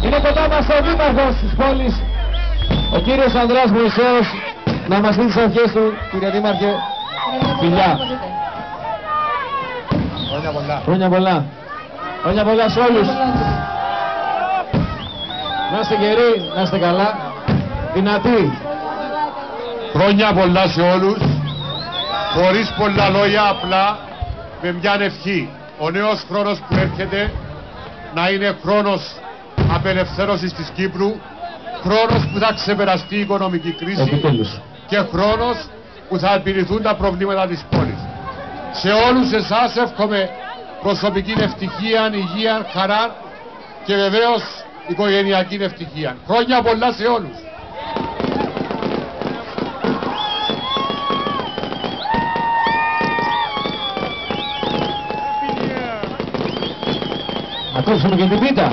Είναι κοντά μας ο δήμαρχος της πόλης, ο κύριος Ανδρέας Μωυσέος, να μας δει τις ευχές του. Κύριε Δήμαρχε, φιλιά. Χρόνια πολλά. Χρόνια πολλά. Χρόνια πολλά σε όλους. Να είστε γεροί, να είστε καλά, δυνατοί. Χρόνια πολλά σε όλους, χωρίς πολλά λόγια, απλά με μια ευχή. Ο νέος χρόνος που έρχεται να είναι χρόνος απελευθέρωσης της Κύπρου, χρόνος που θα ξεπεραστεί η οικονομική κρίση. Επιτέλους. Και χρόνος που θα επιληθούν τα προβλήματα της πόλης. Σε όλους εσάς εύχομαι προσωπική ευτυχία, υγεία, χαρά και βεβαίως οικογενειακή ευτυχία. Χρόνια πολλά σε όλους. Να κόψουμε και την πίτα.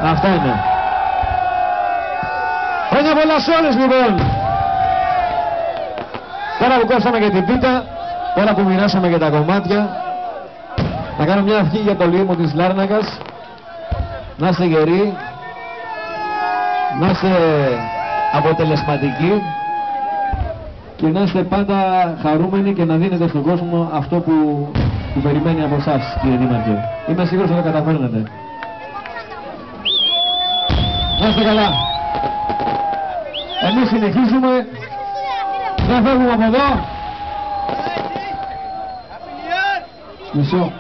Αυτά είναι. Χρόνια πολλά σε όλες λοιπόν. Τώρα που κόψαμε και την πίτα, τώρα που μοιράσαμε και τα κομμάτια, να κάνω μια ευχή για το λίμο της Λάρνακας. Να είστε γεροί, να είστε αποτελεσματικοί και να είστε πάντα χαρούμενοι και να δίνετε στον κόσμο αυτό που περιμένει από εσάς, κύριε Δήμαρχε. Είμαι σίγουρος ότι το καταφέρνετε. Να είστε καλά. Εμείς συνεχίζουμε. Δεν φεύγουμε από εδώ. Μισό.